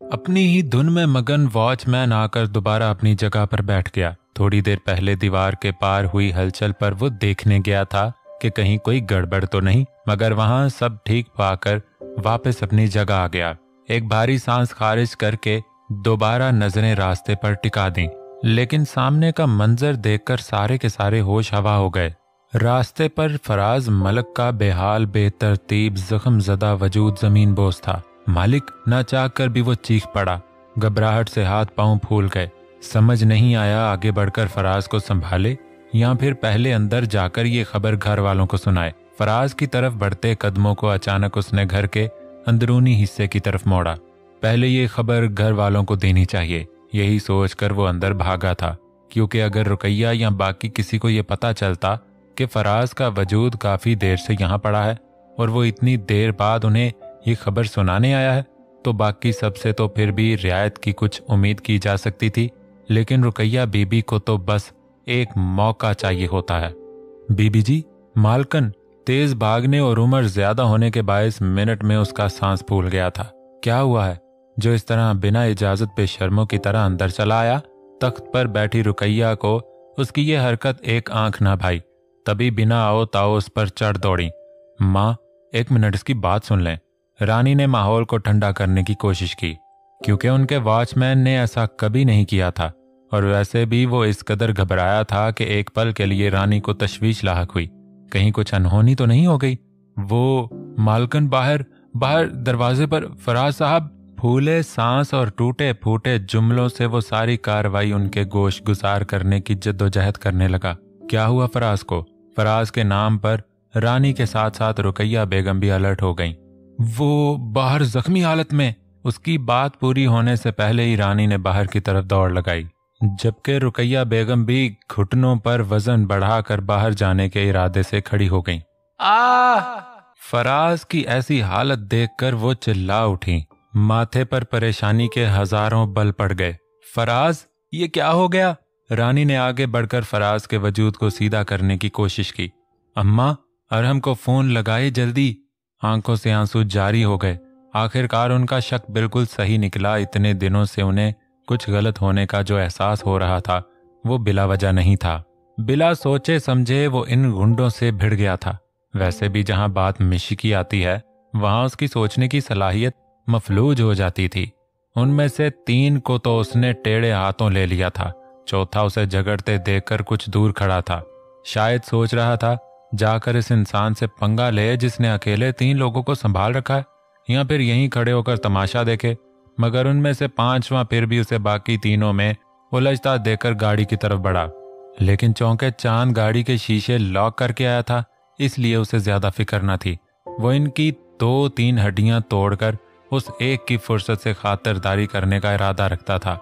अपनी ही धुन में मगन वॉचमैन आकर दोबारा अपनी जगह पर बैठ गया। थोड़ी देर पहले दीवार के पार हुई हलचल पर वो देखने गया था कि कहीं कोई गड़बड़ तो नहीं, मगर वहां सब ठीक पाकर वापस अपनी जगह आ गया। एक भारी सांस खारिज करके दोबारा नजरें रास्ते पर टिका दी, लेकिन सामने का मंजर देखकर सारे के सारे होश हवा हो गए। रास्ते पर फराज मलक का बेहाल बेतरतीब जख्म ज़दा वजूद जमीन बोस था। मालिक न चाह कर भी वो चीख पड़ा। घबराहट से हाथ पांव फूल गए। समझ नहीं आया आगे बढ़कर फराज को संभाले या फिर पहले अंदर जाकर ये खबर घर वालों को सुनाए। फराज की तरफ बढ़ते कदमों को अचानक उसने घर के अंदरूनी हिस्से की तरफ मोड़ा। पहले ये खबर घर वालों को देनी चाहिए, यही सोचकर वो अंदर भागा था, क्योंकि अगर रुकैया या बाकी किसी को ये पता चलता कि फराज का वजूद काफी देर से यहाँ पड़ा है और वो इतनी देर बाद उन्हें ये खबर सुनाने आया है, तो बाकी सबसे तो फिर भी रियायत की कुछ उम्मीद की जा सकती थी। लेकिन रुकैया बीबी को तो बस एक मौका चाहिए होता है। बीबी जी, मालकन तेज भागने और उम्र ज्यादा होने के बायस मिनट में उसका सांस फूल गया था। क्या हुआ है जो इस तरह बिना इजाजत बेशर्मों की तरह अंदर चला आया? तख्त पर बैठी रुकैया को उसकी ये हरकत एक आंख ना भाई, तभी बिना आओ ताओ उस पर चढ़ दौड़ी। माँ, एक मिनट इसकी बात सुन लें। रानी ने माहौल को ठंडा करने की कोशिश की, क्योंकि उनके वॉचमैन ने ऐसा कभी नहीं किया था और वैसे भी वो इस कदर घबराया था कि एक पल के लिए रानी को तशवीश लाहक हुई, कहीं कुछ अनहोनी तो नहीं हो गई। वो मालकन बाहर बाहर दरवाजे पर फराज साहब। फूले सांस और टूटे फूटे जुमलों से वो सारी कार्रवाई उनके गोश गुजार करने की जद्दोजहद करने लगा। क्या हुआ फराज को? फराज के नाम पर रानी के साथ साथ रुकैया बेगम भी अलर्ट हो गईं। वो बाहर जख्मी हालत में। उसकी बात पूरी होने से पहले ही रानी ने बाहर की तरफ दौड़ लगाई, जबकि रुकैया बेगम भी घुटनों पर वजन बढ़ाकर बाहर जाने के इरादे से खड़ी हो गईं। फराज की ऐसी हालत देखकर वो चिल्ला उठी। माथे पर परेशानी के हजारों बल पड़ गए। फराज, ये क्या हो गया? रानी ने आगे बढ़कर फराज के वजूद को सीधा करने की कोशिश की। अम्मा, अरहम को फोन लगाए जल्दी। आंखों से आंसू जारी हो गए। आखिरकार उनका शक बिल्कुल सही निकला। इतने दिनों से उन्हें कुछ गलत होने का जो एहसास हो रहा था वो बिला वजह नहीं था। बिला सोचे समझे वो इन गुंडों से भिड़ गया था। वैसे भी जहां बात मिशी की आती है वहां उसकी सोचने की सलाहियत मफलूज हो जाती थी। उनमें से 3 को तो उसने टेढ़े हाथों ले लिया था, चौथा उसे झगड़ते देखकर कुछ दूर खड़ा था। शायद सोच रहा था जाकर इस इंसान से पंगा ले जिसने अकेले 3 लोगों को संभाल रखा है, या फिर यहीं खड़े होकर तमाशा देखे। मगर उनमें से 5वां फिर भी उसे बाकी तीनों में उलझता देकर गाड़ी की तरफ बढ़ा। लेकिन चौंके चांद गाड़ी के शीशे लॉक करके आया था, इसलिए उसे ज्यादा फिक्र न थी। वो इनकी 2-3 हड्डियां तोड़कर उस एक की फुर्सत से खातिरदारी करने का इरादा रखता था।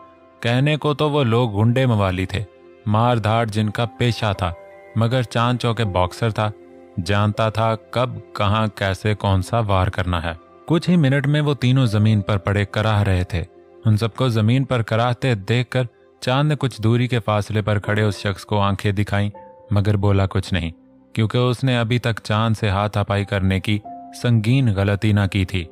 कहने को तो वो लोग गुंडे मवाली थे, मार धाड़ जिनका पेशा था, मगर चांद चौके बॉक्सर था। जानता था कब कहां कैसे कौन सा वार करना है। कुछ ही मिनट में वो तीनों जमीन पर पड़े कराह रहे थे। उन सबको जमीन पर कराहते देखकर चांद ने कुछ दूरी के फासले पर खड़े उस शख्स को आंखें दिखाईं, मगर बोला कुछ नहीं, क्योंकि उसने अभी तक चांद से हाथापाई करने की संगीन गलती ना की थी।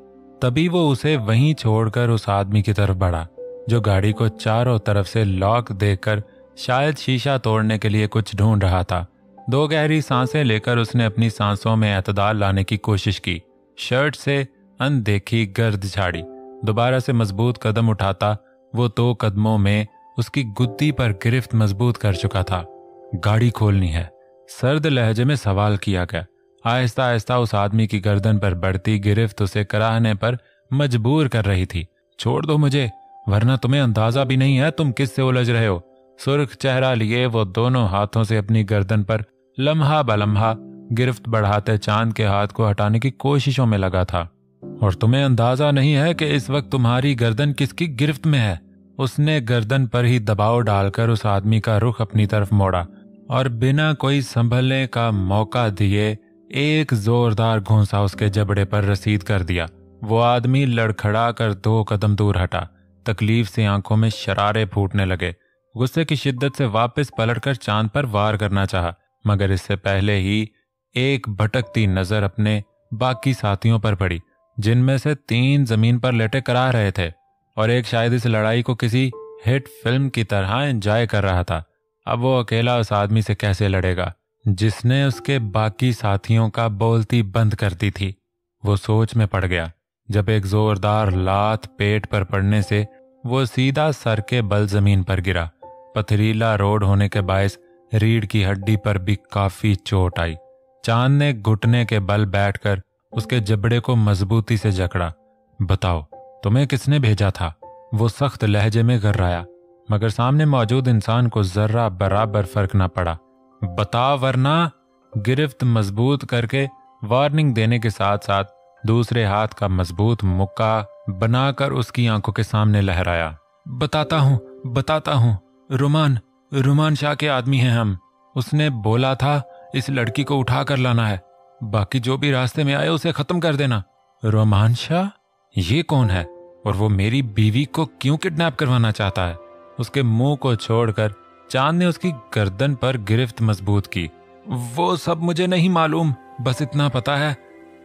तभी वो उसे वहीं छोड़कर उस आदमी की तरफ बढ़ा जो गाड़ी को चारों तरफ से लॉक देकर शायद शीशा तोड़ने के लिए कुछ ढूंढ रहा था। 2 गहरी सांसें लेकर उसने अपनी सांसों में एतदाल लाने की कोशिश की। शर्ट से अनदेखी गर्द झाड़ी। दोबारा से मजबूत कदम उठाता वो 2 कदमों में उसकी गुद्दी पर गिरफ्त मजबूत कर चुका था। गाड़ी खोलनी है, सर्द लहजे में सवाल किया गया। आहिस्ता आहिस्ता उस आदमी की गर्दन पर बढ़ती गिरफ्त उसे कराहने पर मजबूर कर रही थी। छोड़ दो मुझे, वरना तुम्हें अंदाजा भी नहीं है तुम किससे उलझ रहे हो। सुर्ख चेहरा लिए वो दोनों हाथों से अपनी गर्दन पर लम्हा बलम्हा गिरफ्त बढ़ाते चांद के हाथ को हटाने की कोशिशों में लगा था। और तुम्हें अंदाजा नहीं है कि इस वक्त तुम्हारी गर्दन किसकी गिरफ्त में है। उसने गर्दन पर ही दबाव डालकर उस आदमी का रुख अपनी तरफ मोड़ा और बिना कोई संभलने का मौका दिए एक जोरदार घूंसा उसके जबड़े पर रसीद कर दिया। वो आदमी लड़खड़ा कर 2 कदम दूर हटा। तकलीफ से आंखों में शरारे फूटने लगे। गुस्से की शिद्दत से वापस पलटकर चांद पर वार करना चाहा, मगर इससे पहले ही एक भटकती नजर अपने बाकी साथियों पर पड़ी, जिनमें से 3 जमीन पर लेटे करा रहे थे और एक शायद इस लड़ाई को किसी हिट फिल्म की तरह एंजॉय कर रहा था। अब वो अकेला उस आदमी से कैसे लड़ेगा जिसने उसके बाकी साथियों का बोलती बंद कर दी थी। वो सोच में पड़ गया जब एक जोरदार लात पेट पर पड़ने से वो सीधा सर के बल जमीन पर गिरा। पथरीला रोड होने के बायस रीढ़ की हड्डी पर भी काफी चोट आई। चांद ने घुटने के बल बैठकर उसके जबड़े को मजबूती से जकड़ा। बताओ, तुम्हें किसने भेजा था? वो सख्त लहजे में गर्राया, मगर सामने मौजूद इंसान को जर्रा बराबर फर्क न पड़ा। बता वरना, गिरफ्त मजबूत करके वार्निंग देने के साथ साथ दूसरे हाथ का मजबूत मुक्का बनाकर उसकी आंखों के सामने लहराया। बताता हूँ, रुमान शाह के आदमी हैं हम। उसने बोला था इस लड़की को उठा कर लाना है, बाकी जो भी रास्ते में आए उसे खत्म कर देना। रुमान शाह? ये कौन है और वो मेरी बीवी को क्यों किडनैप करवाना चाहता है? उसके मुंह को छोड़कर चांद ने उसकी गर्दन पर गिरफ्त मजबूत की। वो सब मुझे नहीं मालूम, बस इतना पता है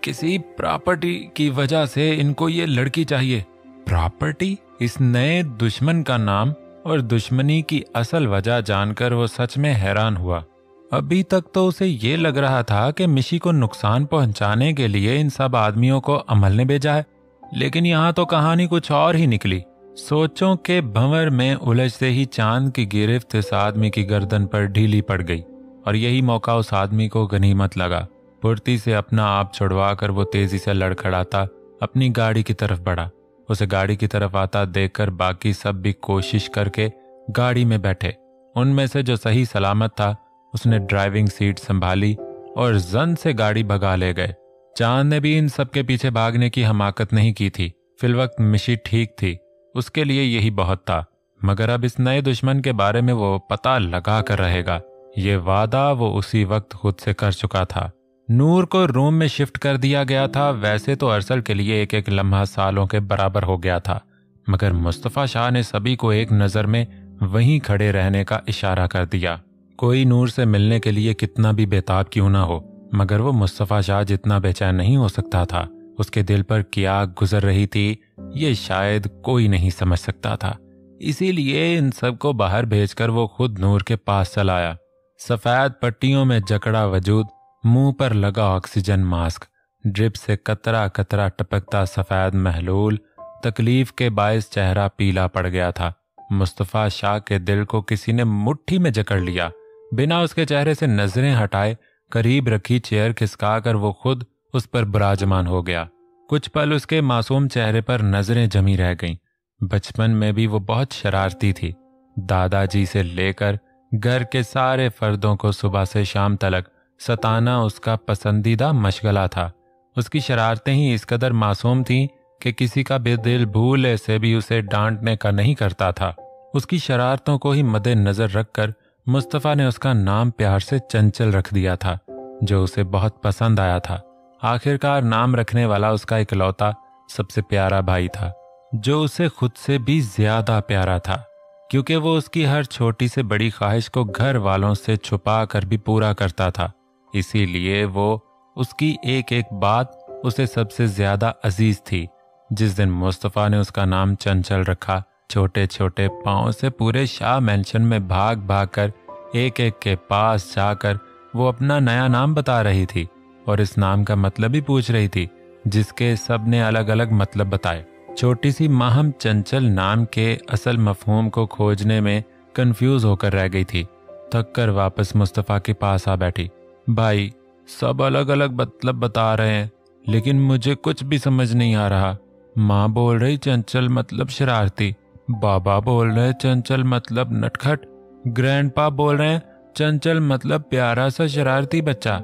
किसी प्रॉपर्टी की वजह से इनको ये लड़की चाहिए। प्रॉपर्टी? इस नए दुश्मन का नाम और दुश्मनी की असल वजह जानकर वो सच में हैरान हुआ। अभी तक तो उसे ये लग रहा था कि मिशी को नुकसान पहुंचाने के लिए इन सब आदमियों को अमल ने भेजा है, लेकिन यहाँ तो कहानी कुछ और ही निकली। सोचों के भंवर में उलझते ही चांद की गिरफ्त इस आदमी की गर्दन पर ढीली पड़ गई और यही मौका उस आदमी को गनीमत लगा। फुर्ती से अपना आप छुड़वाकर वो तेजी से लड़खड़ाता अपनी गाड़ी की तरफ बढ़ा। उसे गाड़ी की तरफ आता देखकर बाकी सब भी कोशिश करके गाड़ी में बैठे। उनमें से जो सही सलामत था उसने ड्राइविंग सीट संभाली और जन से गाड़ी भगा ले गए। चांद ने भी इन सब के पीछे भागने की हमाकत नहीं की थी। फिलवक्त मिशी ठीक थी, उसके लिए यही बहुत था, मगर अब इस नए दुश्मन के बारे में वो पता लगा कर रहेगा। ये वादा वो उसी वक्त खुद से कर चुका था। नूर को रूम में शिफ्ट कर दिया गया था। वैसे तो अरसल के लिए एक एक लम्हा सालों के बराबर हो गया था, मगर मुस्तफ़ा शाह ने सभी को एक नज़र में वहीं खड़े रहने का इशारा कर दिया। कोई नूर से मिलने के लिए कितना भी बेताब क्यों ना हो, मगर वो मुस्तफ़ा शाह जितना बेचैन नहीं हो सकता था। उसके दिल पर क्या गुजर रही थी ये शायद कोई नहीं समझ सकता था। इसीलिए इन सब को बाहर भेजकर वो खुद नूर के पास चला आया। सफेद पट्टियों में जकड़ा वजूद, मुंह पर लगा ऑक्सीजन मास्क, ड्रिप से कतरा कतरा टपकता सफेद महलूल, तकलीफ के बायस चेहरा पीला पड़ गया था। मुस्तफ़ा शाह के दिल को किसी ने मुट्ठी में जकड़ लिया। बिना उसके चेहरे से नजरें हटाए करीब रखी चेयर खिसकाकर वो खुद उस पर विराजमान हो गया। कुछ पल उसके मासूम चेहरे पर नजरें जमी रह गईं। बचपन में भी वो बहुत शरारती थी। दादाजी से लेकर घर के सारे फर्दों को सुबह से शाम तक सताना उसका पसंदीदा मशगला था। उसकी शरारतें ही इस कदर मासूम थीं कि किसी का भी दिल भूले से भी उसे डांटने का नहीं करता था। उसकी शरारतों को ही मद्देनजर रखकर मुस्तफ़ा ने उसका नाम प्यार से चंचल रख दिया था, जो उसे बहुत पसंद आया था। आखिरकार नाम रखने वाला उसका इकलौता सबसे प्यारा भाई था, जो उसे खुद से भी ज्यादा प्यारा था, क्योंकि वो उसकी हर छोटी से बड़ी ख्वाहिश को घर वालों से छुपा कर भी पूरा करता था। इसीलिए वो उसकी एक एक बात उसे सबसे ज्यादा अजीज थी। जिस दिन मुस्तफ़ा ने उसका नाम चंचल रखा, छोटे छोटे पाँव से पूरे शाह मेंशन में भाग भाग कर एक एक के पास जाकर वो अपना नया नाम बता रही थी और इस नाम का मतलब भी पूछ रही थी, जिसके सब ने अलग अलग मतलब बताए। छोटी सी माहम चंचल नाम के असल मफहूम को खोजने में कंफ्यूज होकर रह गई थी। थक कर वापस मुस्तफ़ा के पास आ बैठी। भाई, सब अलग अलग मतलब बता रहे हैं, लेकिन मुझे कुछ भी समझ नहीं आ रहा। माँ बोल रही चंचल मतलब शरारती, बाबा बोल रहे चंचल मतलब नटखट, ग्रैंडपा बोल रहे हैं चंचल मतलब प्यारा सा शरारती बच्चा।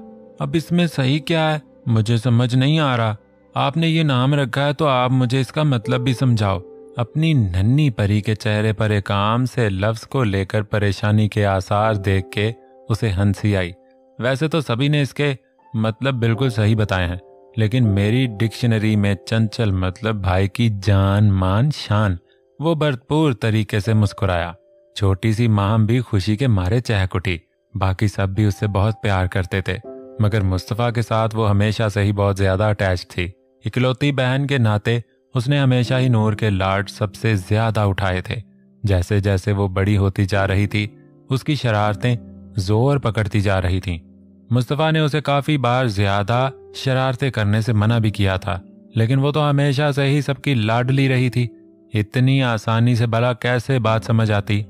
अब इसमें सही क्या है मुझे समझ नहीं आ रहा। आपने ये नाम रखा है तो आप मुझे इसका मतलब भी समझाओ। अपनी नन्ही परी के चेहरे पर एक आम से लफ्ज को लेकर परेशानी के आसार देख के उसे हंसी आई। वैसे तो सभी ने इसके मतलब बिल्कुल सही बताए हैं, लेकिन मेरी डिक्शनरी में चंचल मतलब भाई की जान मान शान। वो भरपूर तरीके से मुस्कुराया। छोटी सी माम भी खुशी के मारे चहक उठी। बाकी सब भी उससे बहुत प्यार करते थे, मगर मुस्तफ़ा के साथ वो हमेशा से ही बहुत ज्यादा अटैच थी। इकलौती बहन के नाते उसने हमेशा ही नूर के लाड सबसे ज्यादा उठाए थे। जैसे जैसे वो बड़ी होती जा रही थी, उसकी शरारतें जोर पकड़ती जा रही थीं। मुस्तफ़ा ने उसे काफी बार ज्यादा शरारतें करने से मना भी किया था, लेकिन वो तो हमेशा से ही सबकी लाडली रही थी। इतनी आसानी से भला कैसे बात समझ आती?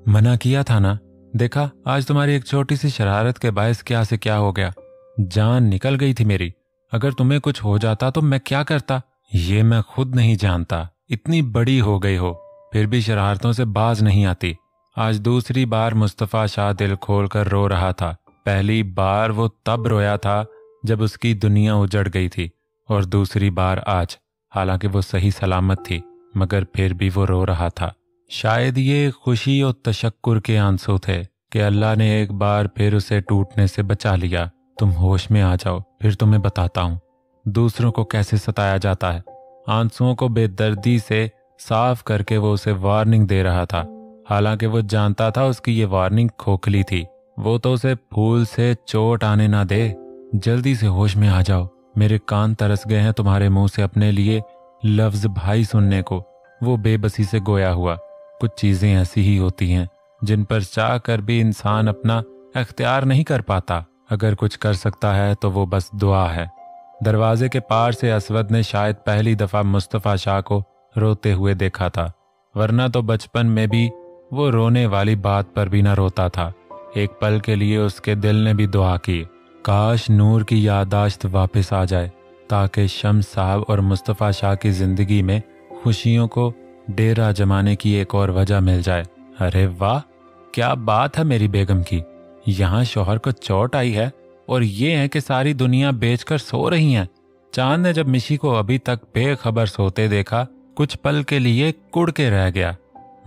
मना किया था ना, देखा आज तुम्हारी एक छोटी सी शरारत के बायस क्या से क्या हो गया। जान निकल गई थी मेरी। अगर तुम्हें कुछ हो जाता तो मैं क्या करता, ये मैं खुद नहीं जानता। इतनी बड़ी हो गई हो, फिर भी शरारतों से बाज नहीं आती। आज दूसरी बार मुस्तफ़ा शाह दिल खोलकर रो रहा था। पहली बार वो तब रोया था जब उसकी दुनिया उजड़ गई थी, और दूसरी बार आज। हालांकि वो सही सलामत थी, मगर फिर भी वो रो रहा था। शायद ये खुशी और तशक्कुर के आंसू थे कि अल्लाह ने एक बार फिर उसे टूटने से बचा लिया। तुम होश में आ जाओ, फिर तुम्हें बताता हूँ दूसरों को कैसे सताया जाता है। आंसुओं को बेदर्दी से साफ करके वो उसे वार्निंग दे रहा था। हालांकि वो जानता था उसकी ये वार्निंग खोखली थी। वो तो उसे फूल से चोट आने ना दे। जल्दी से होश में आ जाओ, मेरे कान तरस गए हैं तुम्हारे मुंह से अपने लिए लफ्ज भाई सुनने को। वो बेबसी से गोया हुआ। कुछ चीजें ऐसी ही होती हैं जिन पर चाह कर भी इंसान अपना अख्तियार नहीं कर पाता। अगर कुछ कर सकता है तो वो बस दुआ है। दरवाजे के पार से असवद ने शायद पहली दफा मुस्तफ़ा शाह को रोते हुए देखा था, वरना तो बचपन में भी वो रोने वाली बात पर भी न रोता था। एक पल के लिए उसके दिल ने भी दुआ की, काश नूर की याददाश्त वापस आ जाए, ताकि शम्स साहब और मुस्तफ़ा शाह की जिंदगी में खुशियों को डेरा जमाने की एक और वजह मिल जाए। अरे वाह, क्या बात है मेरी बेगम की। यहाँ शौहर को चोट आई है और ये है कि सारी दुनिया बेचकर सो रही हैं। चांद ने जब मिशी को अभी तक बेखबर सोते देखा, कुछ पल के लिए कुड़ के रह गया।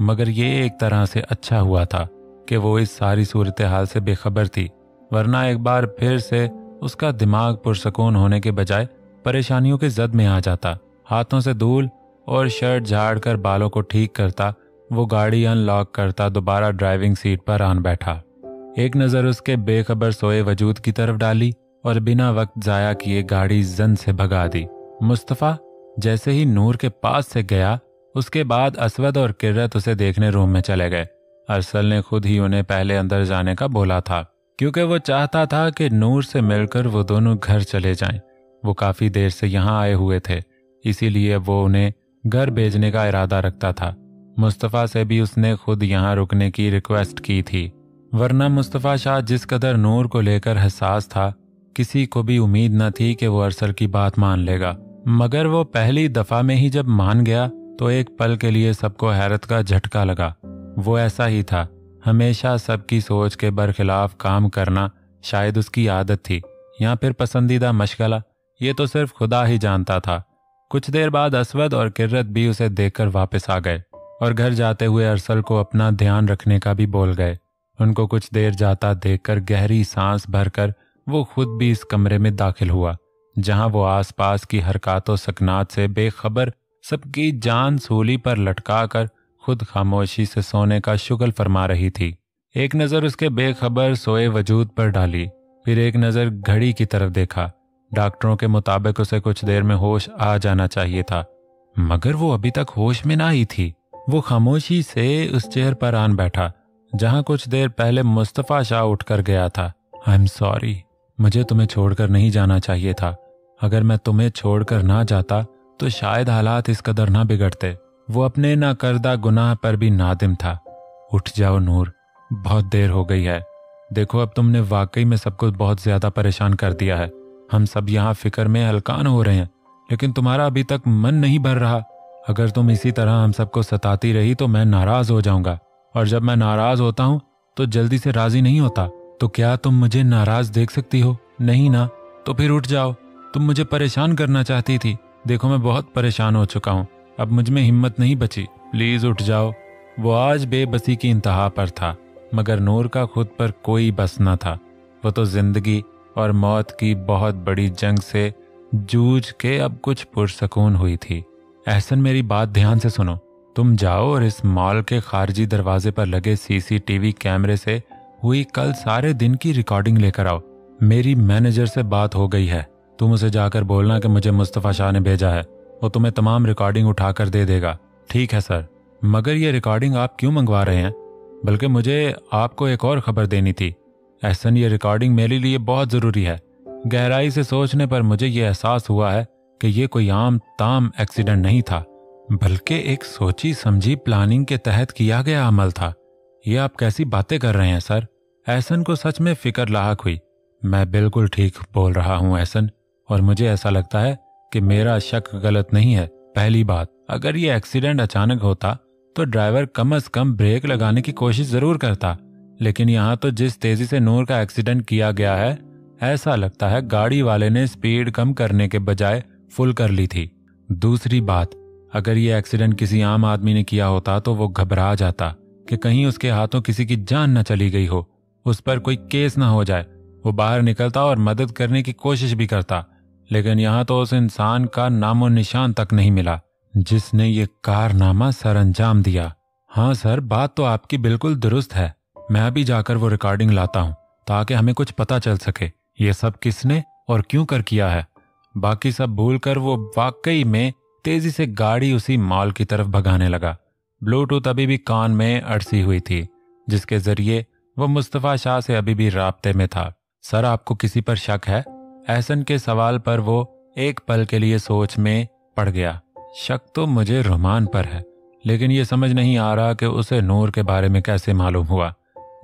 मगर ये एक तरह से अच्छा हुआ था कि वो इस सारी सूरत हाल से बेखबर थी, वरना एक बार फिर से उसका दिमाग पुरसकून होने के बजाय परेशानियों के जद में आ जाता। हाथों से धूल और शर्ट झाड़ कर बालों को ठीक करता, वो गाड़ी अनलॉक करता, दोबारा ड्राइविंग सीट पर आन बैठा। एक नज़र उसके बेखबर सोए वजूद की तरफ डाली और बिना वक्त जाया किए गाड़ी जन से भगा दी। मुस्तफ़ा जैसे ही नूर के पास से गया, उसके बाद असवद और किर्रत उसे देखने रूम में चले गए। अरसल ने खुद ही उन्हें पहले अंदर जाने का बोला था, क्योंकि वो चाहता था कि नूर से मिलकर वो दोनों घर चले जाएं। वो काफ़ी देर से यहाँ आए हुए थे, इसीलिए वो उन्हें घर भेजने का इरादा रखता था। मुस्तफ़ा से भी उसने खुद यहाँ रुकने की रिक्वेस्ट की थी, वरना मुस्तफ़ा शाह जिस कदर नूर को लेकर हसास था, किसी को भी उम्मीद न थी कि वो अरसल की बात मान लेगा। मगर वो पहली दफा में ही जब मान गया तो एक पल के लिए सबको हैरत का झटका लगा। वो ऐसा ही था, हमेशा सबकी सोच के बरखिलाफ काम करना शायद उसकी आदत थी, या फिर पसंदीदा मशगला, ये तो सिर्फ खुदा ही जानता था। कुछ देर बाद असवद और किर्रत भी उसे देखकर वापस आ गए और घर जाते हुए अरसल को अपना ध्यान रखने का भी बोल गए। उनको कुछ देर जाता देखकर गहरी सांस भरकर वो खुद भी इस कमरे में दाखिल हुआ, जहां वो आसपास की हरकतों सकनात से बेखबर सबकी जान सूली पर लटकाकर खुद खामोशी से सोने का शुगल फरमा रही थी। एक नज़र उसके बेखबर सोए वजूद पर डाली, फिर एक नज़र घड़ी की तरफ देखा। डॉक्टरों के मुताबिक उसे कुछ देर में होश आ जाना चाहिए था, मगर वो अभी तक होश में ना आई थी। वो खामोशी से उस चेयर पर आन बैठा जहां कुछ देर पहले मुस्तफ़ा शाह उठकर गया था। आई एम सॉरी, मुझे तुम्हें छोड़कर नहीं जाना चाहिए था। अगर मैं तुम्हें छोड़कर ना जाता तो शायद हालात इस कदर ना बिगड़ते। वो अपने ना करदा गुनाह पर भी नादिम था। उठ जाओ नूर, बहुत देर हो गई है। देखो अब तुमने वाकई में सबको बहुत ज्यादा परेशान कर दिया है। हम सब यहाँ फिक्र में हलकान हो रहे हैं, लेकिन तुम्हारा अभी तक मन नहीं भर रहा। अगर तुम इसी तरह हम सबको सताती रही तो मैं नाराज हो जाऊंगा, और जब मैं नाराज होता हूँ तो जल्दी से राजी नहीं होता। तो क्या तुम मुझे नाराज देख सकती हो? नहीं ना, तो फिर उठ जाओ। तुम मुझे परेशान करना चाहती थी, देखो मैं बहुत परेशान हो चुका हूँ, अब मुझ में हिम्मत नहीं बची, प्लीज उठ जाओ। वो आज बेबसी की इंतहा पर था, मगर नूर का खुद पर कोई बस न था। वो तो जिंदगी और मौत की बहुत बड़ी जंग से जूझ के अब कुछ पुरसकून हुई थी। एहसन मेरी बात ध्यान से सुनो, तुम जाओ और इस मॉल के खारजी दरवाजे पर लगे सीसीटीवी कैमरे से हुई कल सारे दिन की रिकॉर्डिंग लेकर आओ। मेरी मैनेजर से बात हो गई है, तुम उसे जाकर बोलना कि मुझे मुस्तफ़ा शाह ने भेजा है। वो तुम्हें तमाम रिकॉर्डिंग उठा कर दे देगा। ठीक है सर, मगर ये रिकॉर्डिंग आप क्यों मंगवा रहे हैं? बल्कि मुझे आपको एक और खबर देनी थी। एहसन, ये रिकॉर्डिंग मेरे लिए बहुत ज़रूरी है। गहराई से सोचने पर मुझे ये एहसास हुआ है कि ये कोई आम ताम एक्सीडेंट नहीं था, बल्कि एक सोची समझी प्लानिंग के तहत किया गया अमल था। ये आप कैसी बातें कर रहे हैं सर? एहसन को सच में फिक्र लाहक हुई। मैं बिल्कुल ठीक बोल रहा हूँ एहसन, और मुझे ऐसा लगता है कि मेरा शक गलत नहीं है। पहली बात, अगर ये एक्सीडेंट अचानक होता तो ड्राइवर कम से कम ब्रेक लगाने की कोशिश जरूर करता, लेकिन यहाँ तो जिस तेजी से नूर का एक्सीडेंट किया गया है, ऐसा लगता है गाड़ी वाले ने स्पीड कम करने के बजाय फुल कर ली थी। दूसरी बात, अगर ये एक्सीडेंट किसी आम आदमी ने किया होता तो वो घबरा जाता कि कहीं उसके हाथों किसी की जान न चली गई हो, उस पर कोई केस ना हो जाए। वो बाहर निकलता और मदद करने की कोशिश भी करता, लेकिन यहाँ तो उस इंसान का नामो निशान तक नहीं मिला जिसने ये कारनामा सरअंजाम दिया। हाँ सर, बात तो आपकी बिल्कुल दुरुस्त है। मैं अभी जाकर वो रिकॉर्डिंग लाता हूँ ताकि हमें कुछ पता चल सके ये सब किसने और क्यों कर किया है। बाकी सब भूलकर वो वाकई में तेजी से गाड़ी उसी मॉल की तरफ भगाने लगा। ब्लूटूथ अभी भी कान में अड़सी हुई थी, जिसके जरिए वो मुस्तफा शाह से अभी भी राब्ते में था। सर, आपको किसी पर शक है? एहसन के सवाल पर वो एक पल के लिए सोच में पड़ गया। शक तो मुझे रोमान पर है, लेकिन ये समझ नहीं आ रहा कि उसे नूर के बारे में कैसे मालूम हुआ।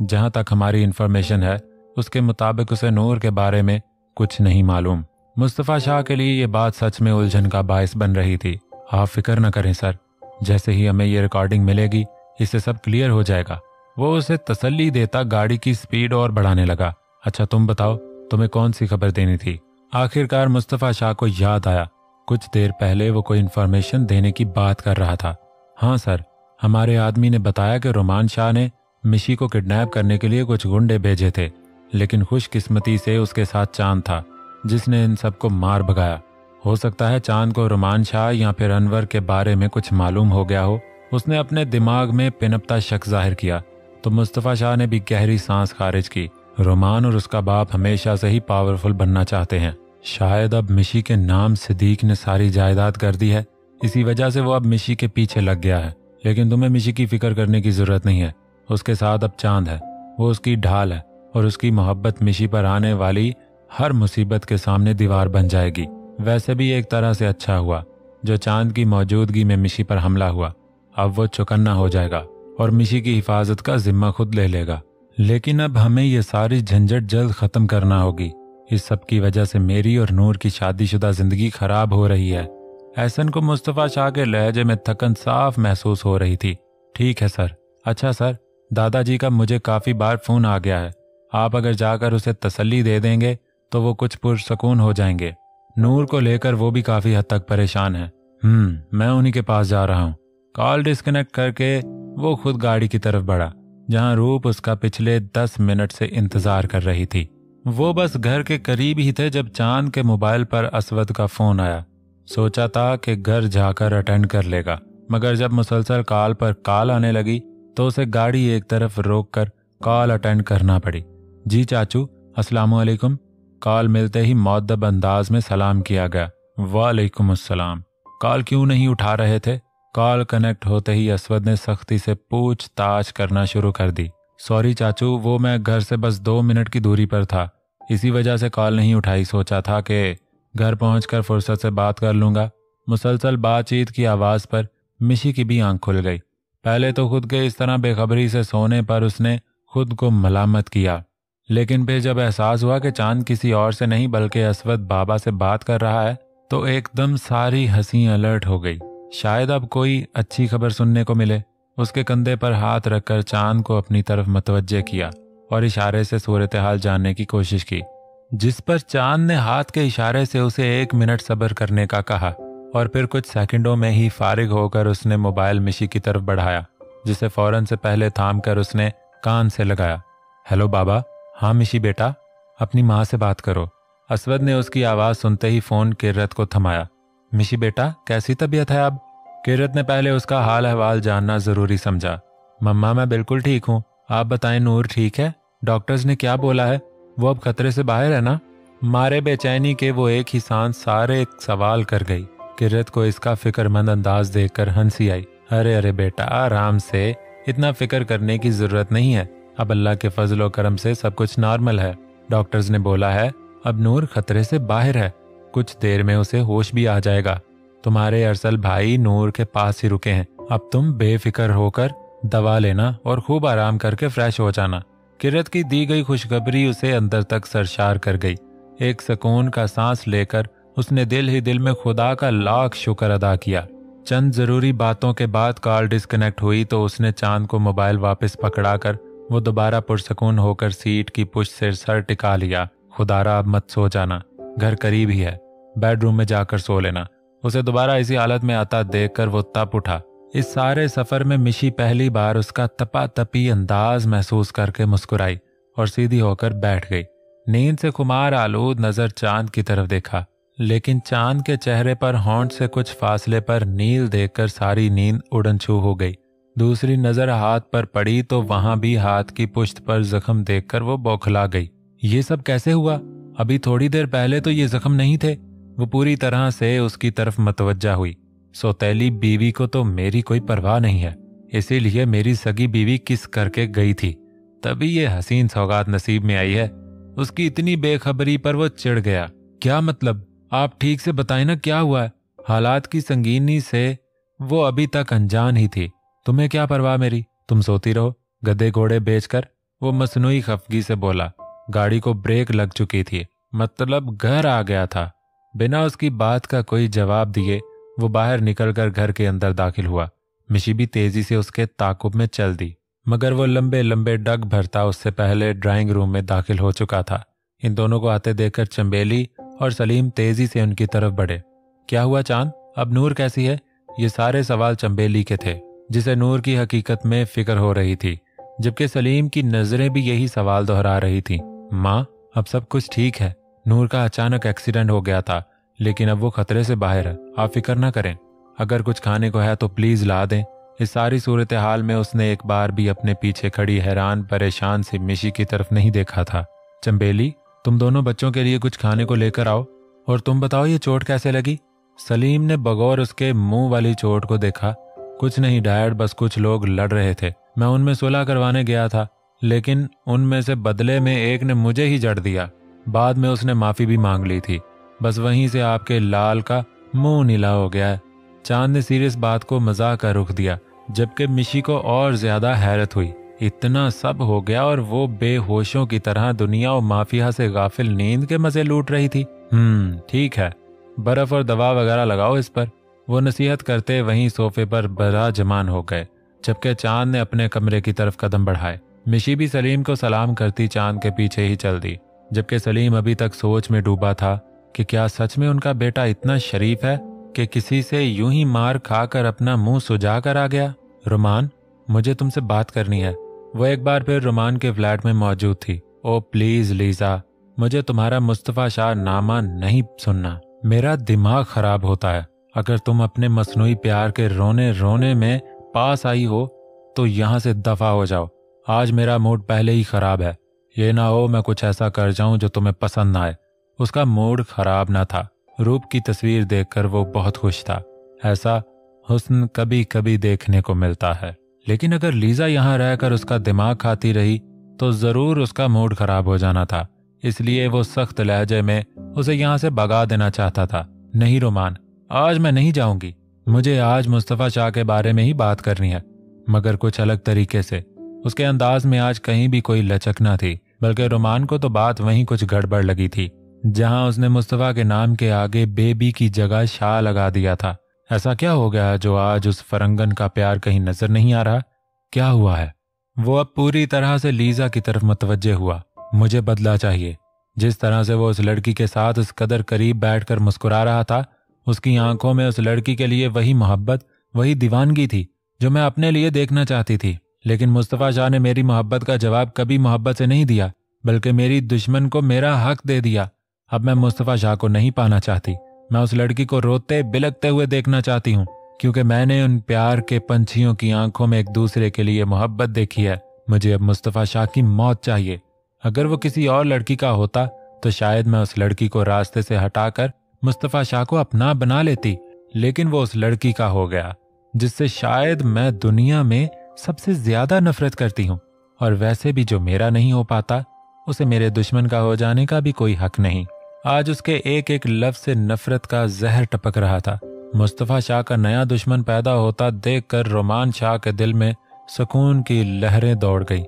जहां तक हमारी इन्फॉर्मेशन है, उसके मुताबिक उसे नूर के बारे में कुछ नहीं मालूम। मुस्तफा शाह के लिए ये बात सच में उलझन का बायस बन रही थी। आप फिक्र न करें सर, जैसे ही हमें ये रिकॉर्डिंग मिलेगी इससे सब क्लियर हो जाएगा। वो उसे तसल्ली देता गाड़ी की स्पीड और बढ़ाने लगा। अच्छा तुम बताओ, तुम्हें कौन सी खबर देनी थी? आखिरकार मुस्तफा शाह को याद आया, कुछ देर पहले वो कोई इन्फॉर्मेशन देने की बात कर रहा था। हाँ सर, हमारे आदमी ने बताया कि रोमान शाह ने मिशी को किडनैप करने के लिए कुछ गुंडे भेजे थे, लेकिन खुशकिस्मती से उसके साथ चांद था जिसने इन सबको मार भगाया। हो सकता है चांद को रोमान शाह या फिर अनवर के बारे में कुछ मालूम हो गया हो। उसने अपने दिमाग में पिनपता शक जाहिर किया तो मुस्तफा शाह ने भी गहरी सांस खारिज की। रोमान और उसका बाप हमेशा से ही पावरफुल बनना चाहते हैं। शायद अब मिशी के नाम सिद्दीक ने सारी जायदाद कर दी है, इसी वजह से वो अब मिशी के पीछे लग गया है। लेकिन तुम्हें मिशी की फिक्र करने की जरूरत नहीं है। उसके साथ अब चांद है, वो उसकी ढाल है और उसकी मोहब्बत मिशी पर आने वाली हर मुसीबत के सामने दीवार बन जाएगी। वैसे भी एक तरह से अच्छा हुआ जो चांद की मौजूदगी में मिशी पर हमला हुआ। अब वो चौकन्ना हो जाएगा और मिशी की हिफाजत का जिम्मा खुद ले लेगा। लेकिन अब हमें ये सारी झंझट जल्द खत्म करना होगी। इस सब की वजह से मेरी और नूर की शादीशुदा जिंदगी खराब हो रही है। एहसन को मुस्तफा शाह के लहजे में थकन साफ महसूस हो रही थी। ठीक है सर। अच्छा सर, दादाजी का मुझे काफी बार फोन आ गया है। आप अगर जाकर उसे तसल्ली दे देंगे तो वो कुछ पुरसकून हो जाएंगे। नूर को लेकर वो भी काफी हद तक परेशान है। मैं उन्हीं के पास जा रहा हूँ। कॉल डिस्कनेक्ट करके वो खुद गाड़ी की तरफ बढ़ा, जहां रूप उसका पिछले 10 मिनट से इंतजार कर रही थी। वो बस घर के करीब ही थे जब चांद के मोबाइल पर असवद का फोन आया। सोचा था कि घर जाकर अटेंड कर लेगा, मगर जब मुसलसल कॉल पर कॉल आने लगी तो उसे गाड़ी एक तरफ रोककर कॉल अटेंड करना पड़ी। जी चाचू, अस्सलाम वालेकुम। कॉल मिलते ही मुअद्दब अंदाज में सलाम किया गया। वालेकुम अस्सलाम। कॉल क्यों नहीं उठा रहे थे? कॉल कनेक्ट होते ही असवद ने सख्ती से पूछताछ करना शुरू कर दी। सॉरी चाचू, वो मैं घर से बस 2 मिनट की दूरी पर था, इसी वजह से कॉल नहीं उठाई। सोचा था कि घर पहुंचकर फुर्सत से बात कर लूंगा। मुसलसल बातचीत की आवाज पर मिशी की भी आंख खुल गई। पहले तो खुद के इस तरह बेखबरी से सोने पर उसने खुद को मलामत किया, लेकिन फिर जब एहसास हुआ कि चांद किसी और से नहीं बल्कि असवद बाबा से बात कर रहा है तो एकदम सारी हंसी अलर्ट हो गई। शायद अब कोई अच्छी खबर सुनने को मिले। उसके कंधे पर हाथ रखकर चांद को अपनी तरफ मतवज्जे किया और इशारे से सूरत हाल जानने की कोशिश की, जिस पर चांद ने हाथ के इशारे से उसे 1 मिनट सब्र करने का कहा और फिर कुछ सेकंडों में ही फारिग होकर उसने मोबाइल मिशी की तरफ बढ़ाया, जिसे फौरन से पहले थाम कर उसने कान से लगाया। हेलो बाबा। हाँ मिशी बेटा, अपनी माँ से बात करो। असवद ने उसकी आवाज़ सुनते ही फ़ोन किरत को थमाया। मिशी बेटा, कैसी तबीयत है अब? किरत ने पहले उसका हाल अहवाल जानना ज़रूरी समझा। मम्मा मैं बिल्कुल ठीक हूँ, आप बताएं नूर ठीक है? डॉक्टर्स ने क्या बोला है? वो अब खतरे से बाहर है ना? मारे बेचैनी के वो एक ही सांस सारे एक सवाल कर गई। किरत को इसका फिक्रमंद अंदाज देखकर हंसी आई। अरे अरे बेटा, आराम से, इतना फिक्र करने की जरूरत नहीं है। अब अल्लाह के फजल व करम से सब कुछ नॉर्मल है। डॉक्टर्स ने बोला है अब नूर खतरे से बाहर है, कुछ देर में उसे होश भी आ जाएगा। तुम्हारे अरसल भाई नूर के पास ही रुके हैं। अब तुम बेफिक्र होकर दवा लेना और खूब आराम करके फ्रेश हो जाना। किरत की दी गई खुशखबरी उसे अंदर तक सरशार कर गई। एक सुकून का सांस लेकर उसने दिल ही दिल में खुदा का लाख शुक्र अदा किया। चंद जरूरी बातों के बाद कॉल डिस्कनेक्ट हुई तो उसने चांद को मोबाइल वापस पकड़ाकर वो दोबारा पुरसकून होकर सीट की पुश से सर टिका लिया। खुदारा अब मत सो जाना, घर करीब ही है, बेडरूम में जाकर सो लेना। उसे दोबारा इसी हालत में आता देखकर वो तप उठा। इस सारे सफर में मिशी पहली बार उसका तपातपी अंदाज महसूस करके मुस्कुराई और सीधी होकर बैठ गई। नींद से खुमार आलूद नजर चांद की तरफ देखा, लेकिन चांद के चेहरे पर होंठ से कुछ फासले पर नील देखकर सारी नींद उड़न छू हो गई। दूसरी नजर हाथ पर पड़ी तो वहां भी हाथ की पुश्त पर जख्म देखकर वो बौखला गई। ये सब कैसे हुआ? अभी थोड़ी देर पहले तो ये जख्म नहीं थे। वो पूरी तरह से उसकी तरफ मतवज्जा हुई। सौतेली बीवी को तो मेरी कोई परवाह नहीं है, इसीलिए मेरी सगी बीवी किस करके गई थी, तभी ये हसीन सौगात नसीब में आई है। उसकी इतनी बेखबरी पर वो चिढ़ गया। क्या मतलब? आप ठीक से बताएं ना, क्या हुआ है? हालात की संगीनी से वो अभी तक अनजान ही थी। तुम्हें क्या परवाह मेरी, तुम सोती रहो, गधे घोड़े बेचकर, वो मसनूई खफगी से बोला। गाड़ी को ब्रेक लग चुकी थी, मतलब घर आ गया था। बिना उसकी बात का कोई जवाब दिए वो बाहर निकलकर घर के अंदर दाखिल हुआ। मिशी भी तेजी से उसके ताकुब में चल दी, मगर वो लंबे लंबे डग भरता उससे पहले ड्राइंग रूम में दाखिल हो चुका था। इन दोनों को आते देखकर चंबेली और सलीम तेजी से उनकी तरफ बढ़े। क्या हुआ चांद, अब नूर कैसी है? ये सारे सवाल चंबेली के थे, जिसे नूर की हकीकत में फिक्र हो रही थी, जबकि सलीम की नजरें भी यही सवाल दोहरा रही थी। माँ, अब सब कुछ ठीक है। नूर का अचानक एक्सीडेंट हो गया था, लेकिन अब वो खतरे से बाहर है। आप फिक्र ना करें, अगर कुछ खाने को है तो प्लीज ला दें। इस सारी सूरत हाल में उसने एक बार भी अपने पीछे खड़ी हैरान परेशान सी मिशी की तरफ नहीं देखा था। चंबेली, तुम दोनों बच्चों के लिए कुछ खाने को लेकर आओ। और तुम बताओ, ये चोट कैसे लगी? सलीम ने बगौर उसके मुंह वाली चोट को देखा। कुछ नहीं डैड, बस कुछ लोग लड़ रहे थे, मैं उनमें सुलह करवाने गया था, लेकिन उनमें से बदले में एक ने मुझे ही जड़ दिया। बाद में उसने माफी भी मांग ली थी, बस वहीं से आपके लाल का मुंह नीला हो गया है। चांद ने सीरियस बात को मजाक का रुख दिया, जबकि मिशी को और ज्यादा हैरत हुई। इतना सब हो गया और वो बेहोशों की तरह दुनिया और माफिया से गाफिल नींद के मजे लूट रही थी। ठीक है, बर्फ और दवा वगैरह लगाओ इस पर, वो नसीहत करते वहीं सोफे पर बड़ा जमान हो गए, जबकि चांद ने अपने कमरे की तरफ कदम बढ़ाए। मिशी भी सलीम को सलाम करती चांद के पीछे ही चल दी, जबकि सलीम अभी तक सोच में डूबा था कि क्या सच में उनका बेटा इतना शरीफ है कि किसी से यूं ही मार खाकर अपना मुंह सुजा कर आ गया। रुमान, मुझे तुमसे बात करनी है। वो एक बार फिर रुमान के फ्लैट में मौजूद थी। ओ प्लीज लीजा, मुझे तुम्हारा मुस्तफा शाह नामा नहीं सुनना, मेरा दिमाग खराब होता है। अगर तुम अपने मसनूई प्यार के रोने रोने में पास आई हो तो यहाँ से दफा हो जाओ। आज मेरा मूड पहले ही खराब है, ये ना हो मैं कुछ ऐसा कर जाऊं जो तुम्हें पसंद ना आए। उसका मूड खराब ना था, रूप की तस्वीर देखकर वो बहुत खुश था। ऐसा हुस्न कभी कभी देखने को मिलता है, लेकिन अगर लीजा यहाँ रहकर उसका दिमाग खाती रही तो जरूर उसका मूड खराब हो जाना था। इसलिए वो सख्त लहजे में उसे यहाँ से भगा देना चाहता था। नहीं रोमान, आज मैं नहीं जाऊंगी, मुझे आज मुस्तफा शाह के बारे में ही बात करनी है, मगर कुछ अलग तरीके से। उसके अंदाज में आज कहीं भी कोई लचक न थी, बल्कि रोमान को तो बात वहीं कुछ गड़बड़ लगी थी, जहां उसने मुस्तफा के नाम के आगे बेबी की जगह शाह लगा दिया था। ऐसा क्या हो गया जो आज उस फरंगन का प्यार कहीं नजर नहीं आ रहा? क्या हुआ है? वो अब पूरी तरह से लीजा की तरफ मुतवज्जे हुआ। मुझे बदला चाहिए। जिस तरह से वो उस लड़की के साथ इस कदर करीब बैठकर मुस्कुरा रहा था, उसकी आंखों में उस लड़की के लिए वही मोहब्बत, वही दीवानगी थी जो मैं अपने लिए देखना चाहती थी। लेकिन मुस्तफा शाह ने मेरी मोहब्बत का जवाब कभी मोहब्बत से नहीं दिया, बल्कि मेरी दुश्मन को मेरा हक दे दिया। अब मैं मुस्तफा शाह को नहीं पाना चाहती, मैं उस लड़की को रोते बिलखते हुए देखना चाहती हूँ, क्योंकि मैंने उन प्यार के पंछियों की आंखों में एक दूसरे के लिए मोहब्बत देखी है। मुझे अब मुस्तफा शाह की मौत चाहिए। अगर वो किसी और लड़की का होता तो शायद मैं उस लड़की को रास्ते से हटाकर मुस्तफा शाह को अपना बना लेती, लेकिन वो उस लड़की का हो गया जिससे शायद मैं दुनिया में सबसे ज्यादा नफरत करती हूँ। और वैसे भी जो मेरा नहीं हो पाता उसे मेरे दुश्मन का हो जाने का भी कोई हक नहीं। आज उसके एक एक लफ्ज से नफरत का जहर टपक रहा था। मुस्तफ़ा शाह का नया दुश्मन पैदा होता देखकर रोमान शाह के दिल में सुकून की लहरें दौड़ गई।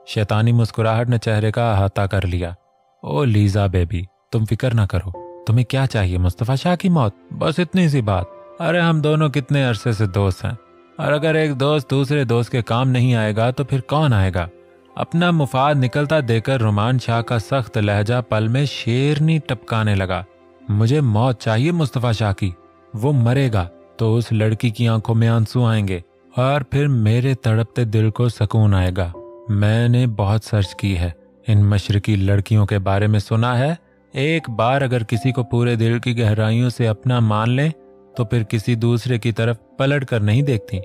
शैतानी मुस्कुराहट ने चेहरे का अहाता कर लिया। ओ लीजा बेबी, तुम फिक्र ना करो। तुम्हें क्या चाहिए? मुस्तफ़ा शाह की मौत? बस इतनी सी बात। अरे हम दोनों कितने अरसे से दोस्त हैं, और अगर एक दोस्त दूसरे दोस्त के काम नहीं आएगा तो फिर कौन आएगा? अपना मुफाद निकलता देकर रोमान शाह का सख्त लहजा पल में शेरनी टपकाने लगा। मुझे मौत चाहिए मुस्तफ़ा शाह की। वो मरेगा तो उस लड़की की आंखों में आंसू आएंगे और फिर मेरे तड़पते दिल को सुकून आएगा। मैंने बहुत सर्च की है, इन मशरकी लड़कियों के बारे में सुना है। एक बार अगर किसी को पूरे दिल की गहराइयों से अपना मान ले तो फिर किसी दूसरे की तरफ पलट कर नहीं देखती।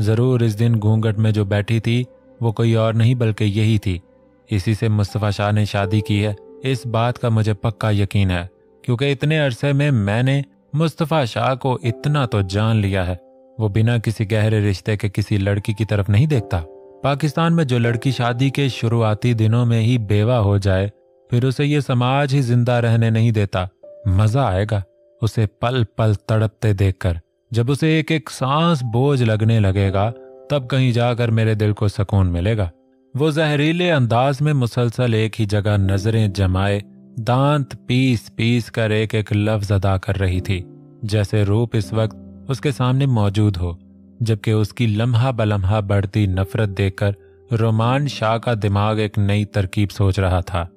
जरूर इस दिन घूंघट में जो बैठी थी वो कोई और नहीं बल्कि यही थी। इसी से मुस्तफ़ा शाह ने शादी की है, इस बात का मुझे पक्का यकीन है, क्योंकि इतने अरसे में मैंने मुस्तफ़ा शाह को इतना तो जान लिया है। वो बिना किसी गहरे रिश्ते के किसी लड़की की तरफ नहीं देखता। पाकिस्तान में जो लड़की शादी के शुरुआती दिनों में ही बेवा हो जाए फिर उसे ये समाज ही जिंदा रहने नहीं देता। मजा आएगा उसे पल पल तड़पते देखकर। जब उसे एक एक सांस बोझ लगने लगेगा तब कहीं जाकर मेरे दिल को सुकून मिलेगा। वो जहरीले अंदाज में मुसलसल एक ही जगह नजरें जमाए दांत पीस पीस कर एक एक लफ्ज अदा कर रही थी, जैसे रूप इस वक्त उसके सामने मौजूद हो। जबकि उसकी लम्हा बलम्हा बढ़ती नफरत देखकर रोमान शाह का दिमाग एक नई तरकीब सोच रहा था।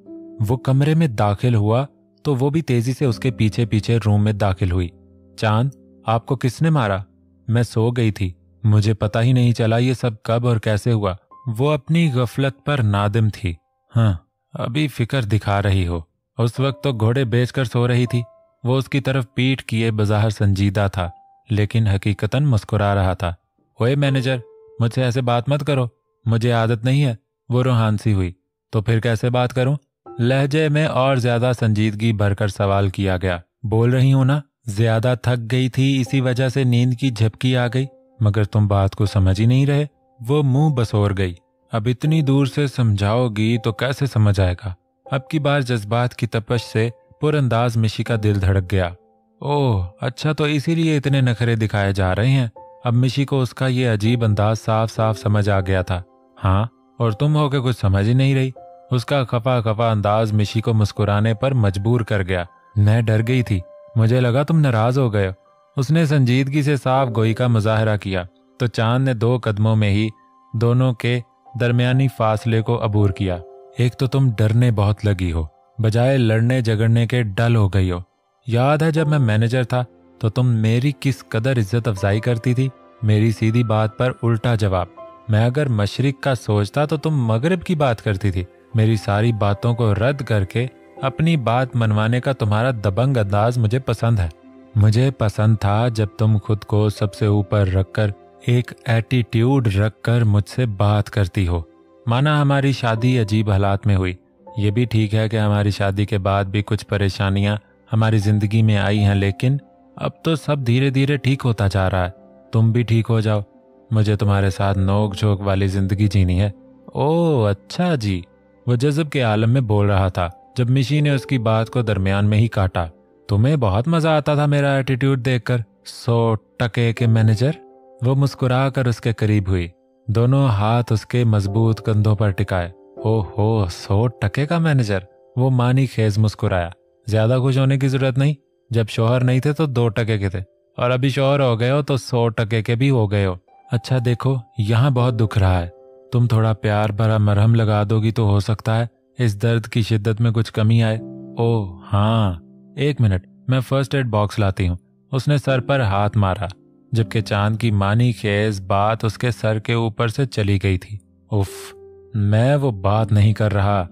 वो कमरे में दाखिल हुआ तो वो भी तेजी से उसके पीछे पीछे रूम में दाखिल हुई। चांद, आपको किसने मारा? मैं सो गई थी, मुझे पता ही नहीं चला ये सब कब और कैसे हुआ। वो अपनी गफलत पर नादिम थी। हाँ, अभी फिक्र दिखा रही हो। उस वक्त तो घोड़े बेचकर सो रही थी। वो उसकी तरफ पीठ किए बज़ाहिर संजीदा था, लेकिन हकीकतन मुस्कुरा रहा था। ओए मैनेजर, मुझसे ऐसे बात मत करो, मुझे आदत नहीं है। वो रूहान सी हुई। तो फिर कैसे बात करूं? लहजे में और ज्यादा संजीदगी भरकर सवाल किया गया। बोल रही हूं ना, ज्यादा थक गई थी, इसी वजह से नींद की झपकी आ गई। मगर तुम बात को समझ ही नहीं रहे। वो मुंह बसोर गई। अब इतनी दूर से समझाओगी तो कैसे समझ आएगा? अब की बार जज्बात की तपश से पुरंदाज मिशी का दिल धड़क गया। ओह अच्छा, तो इसीलिए इतने नखरे दिखाए जा रहे हैं। अब मिशी को उसका ये अजीब अंदाज साफ साफ समझ आ गया था। हाँ, और तुम हो के कुछ समझ ही नहीं रही। उसका खफा खफा अंदाज मिशी को मुस्कुराने पर मजबूर कर गया। मैं डर गई थी, मुझे लगा तुम नाराज हो गए। उसने संजीदगी से साफ गोई का मुजाहरा किया तो चांद ने 2 कदमों में ही दोनों के दरमियानी फासले को अबूर किया। एक तो तुम डरने बहुत लगी हो, बजाय लड़ने झगड़ने के डल हो गई हो। याद है जब मैं मैनेजर था तो तुम मेरी किस कदर इज्जत अफजाई करती थी। मेरी सीधी बात पर उल्टा जवाब। मैं अगर मशरिक का सोचता तो तुम मगरिब की बात करती थी। मेरी सारी बातों को रद्द करके अपनी बात मनवाने का तुम्हारा दबंग अंदाज मुझे पसंद है। मुझे पसंद था जब तुम खुद को सबसे ऊपर रखकर एक एटीट्यूड रखकर मुझसे बात करती हो। माना हमारी शादी अजीब हालात में हुई। ये भी ठीक है कि हमारी शादी के बाद भी कुछ परेशानियां हमारी जिंदगी में आई हैं, लेकिन अब तो सब धीरे धीरे ठीक होता जा रहा है। तुम भी ठीक हो जाओ। मुझे तुम्हारे साथ नोक झोंक वाली जिंदगी जीनी है। ओह अच्छा जी, वो जज्ब के आलम में बोल रहा था जब मिशी ने उसकी बात को दरमियान में ही काटा। तुम्हें बहुत मजा आता था मेरा एटीट्यूड देखकर। 100 टके के मैनेजर। वो मुस्कुरा कर उसके करीब हुई, दोनों हाथ उसके मजबूत कंधों पर टिकाए। ओहो 100 टके का मैनेजर। वो मानी खेज मुस्कुराया। ज्यादा खुश होने की जरूरत नहीं। जब शौहर नहीं थे तो 2 टके के थे, और अभी शौहर हो गए हो तो 100 टके के भी हो गए हो। अच्छा देखो, यहाँ बहुत दुख रहा है, तुम थोड़ा प्यार भरा मरहम लगा दोगी तो हो सकता है इस दर्द की शिद्दत में कुछ कमी आए। ओह हाँ, 1 मिनट, मैं फर्स्ट एड बॉक्स लाती हूँ। उसने सर पर हाथ मारा, जबकि चांद की मानी खेज बात उसके सर के ऊपर से चली गई थी। उफ, मैं वो बात नहीं कर रहा,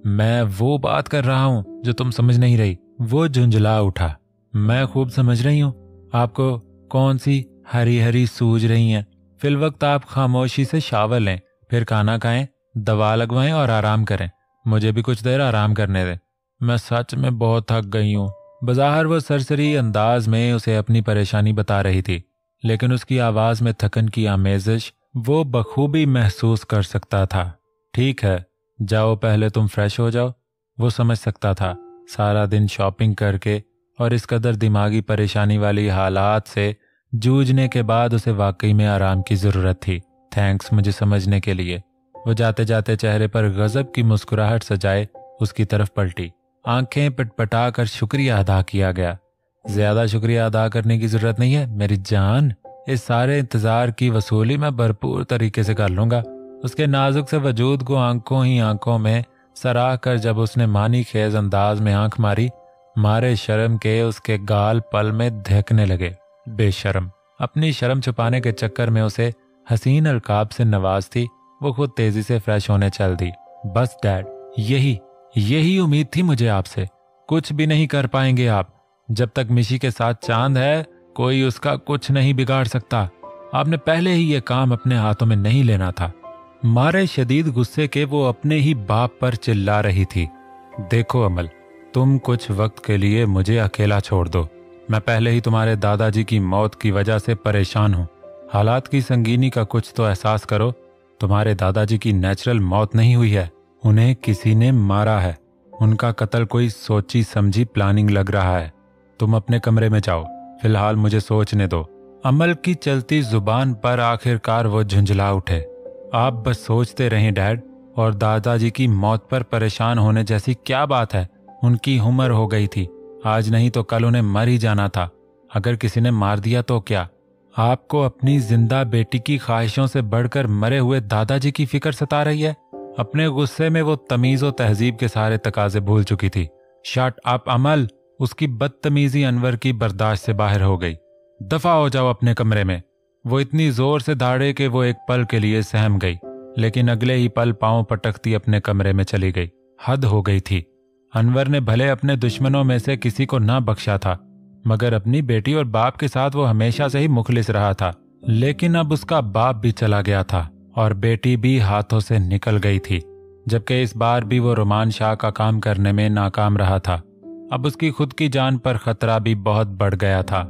मैं वो बात कर रहा हूँ जो तुम समझ नहीं रही। वो झुंझला उठा। मैं खूब समझ रही हूँ आपको कौन सी हरी हरी सूझ रही हैं। फिल वक्त आप खामोशी से शावर लें, फिर खाना खाएं, दवा लगवाएं और आराम करें। मुझे भी कुछ देर आराम करने दें। मैं सच में बहुत थक गई हूँ, बज़ाहिर वो सरसरी अंदाज में उसे अपनी परेशानी बता रही थी, लेकिन उसकी आवाज में थकन की आमेज़िश वो बखूबी महसूस कर सकता था। ठीक है, जाओ पहले तुम फ्रेश हो जाओ। वो समझ सकता था सारा दिन शॉपिंग करके और इस कदर दिमागी परेशानी वाली हालात से जूझने के बाद उसे वाकई में आराम की जरूरत थी। थैंक्स मुझे समझने के लिए। वो जाते जाते चेहरे पर गजब की मुस्कुराहट सजाए उसकी तरफ पलटी। आंखें पटपटा कर शुक्रिया अदा किया गया। ज्यादा शुक्रिया अदा करने की जरूरत नहीं है मेरी जान, इस सारे इंतजार की वसूली मैं भरपूर तरीके से कर लूंगा। उसके नाजुक से वजूद को आंखों ही आंखों में सराह कर जब उसने मानी खेज अंदाज में आंख मारी, मारे शर्म के उसके गाल पल में धकने लगे। बेशर्म। अपनी शर्म छुपाने के चक्कर में उसे हसीन अलकाब से नवाजती वो खुद तेजी से फ्रेश होने चल दी। बस डैड, यही उम्मीद थी मुझे आपसे। कुछ भी नहीं कर पाएंगे आप। जब तक मिशी के साथ चांद है कोई उसका कुछ नहीं बिगाड़ सकता। आपने पहले ही ये काम अपने हाथों में नहीं लेना था। मारे शदीद गुस्से के वो अपने ही बाप पर चिल्ला रही थी। देखो अमल, तुम कुछ वक्त के लिए मुझे अकेला छोड़ दो। मैं पहले ही तुम्हारे दादाजी की मौत की वजह से परेशान हूँ। हालात की संगीनी का कुछ तो एहसास करो। तुम्हारे दादाजी की नेचुरल मौत नहीं हुई है, उन्हें किसी ने मारा है। उनका कत्ल कोई सोची समझी प्लानिंग लग रहा है। तुम अपने कमरे में जाओ, फिलहाल मुझे सोचने दो। अमल की चलती जुबान पर आखिरकार वो झुंझला उठे। आप बस सोचते रहें डैड, और दादाजी की मौत पर परेशान होने जैसी क्या बात है। उनकी उम्र हो गई थी, आज नहीं तो कल उन्हें मर ही जाना था। अगर किसी ने मार दिया तो क्या? आपको अपनी जिंदा बेटी की ख्वाहिशों से बढ़कर मरे हुए दादाजी की फिक्र सता रही है। अपने गुस्से में वो तमीज और तहजीब के सारे तकाजे भूल चुकी थी। शट अप अमल। उसकी बदतमीजी अनवर की बर्दाश्त से बाहर हो गई। दफा हो जाओ अपने कमरे में। वो इतनी जोर से दाड़े कि वो एक पल के लिए सहम गई, लेकिन अगले ही पल पांव पटकती अपने कमरे में चली गई। हद हो गई थी। अनवर ने भले अपने दुश्मनों में से किसी को ना बख्शा था, मगर अपनी बेटी और बाप के साथ वो हमेशा से ही मुखलिस रहा था। लेकिन अब उसका बाप भी चला गया था और बेटी भी हाथों से निकल गई थी, जबकि इस बार भी वो रुमान शाह का काम करने में नाकाम रहा था। अब उसकी खुद की जान पर खतरा भी बहुत बढ़ गया था।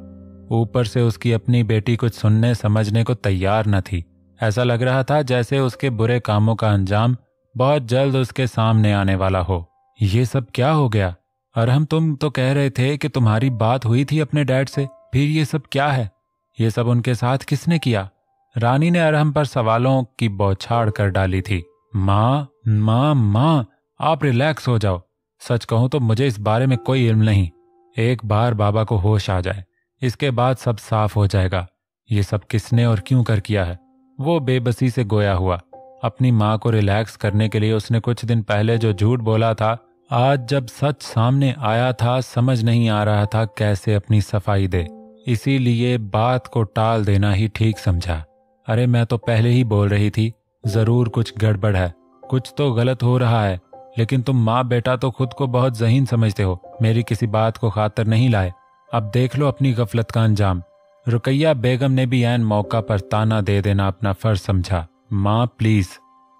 ऊपर से उसकी अपनी बेटी कुछ सुनने समझने को तैयार न थी। ऐसा लग रहा था जैसे उसके बुरे कामों का अंजाम बहुत जल्द उसके सामने आने वाला हो। ये सब क्या हो गया? अरहम, तुम तो कह रहे थे कि तुम्हारी बात हुई थी अपने डैड से, फिर ये सब क्या है? ये सब उनके साथ किसने किया? रानी ने अरहम पर सवालों की बौछार कर डाली थी। माँ माँ माँ, आप रिलैक्स हो जाओ। सच कहूं तो मुझे इस बारे में कोई इल्म नहीं। एक बार बाबा को होश आ जाए, इसके बाद सब साफ हो जाएगा। ये सब किसने और क्यों कर किया है? वो बेबसी से गोया हुआ। अपनी माँ को रिलैक्स करने के लिए उसने कुछ दिन पहले जो झूठ बोला था, आज जब सच सामने आया था समझ नहीं आ रहा था कैसे अपनी सफाई दे। इसीलिए बात को टाल देना ही ठीक समझा। अरे मैं तो पहले ही बोल रही थी, जरूर कुछ गड़बड़ है, कुछ तो गलत हो रहा है। लेकिन तुम माँ बेटा तो खुद को बहुत ज़हीन समझते हो, मेरी किसी बात को खातर नहीं लाए। अब देख लो अपनी गफलत का अंजाम। रुकैया बेगम ने भी ऐन मौका पर ताना दे देना अपना फर्ज समझा। माँ प्लीज,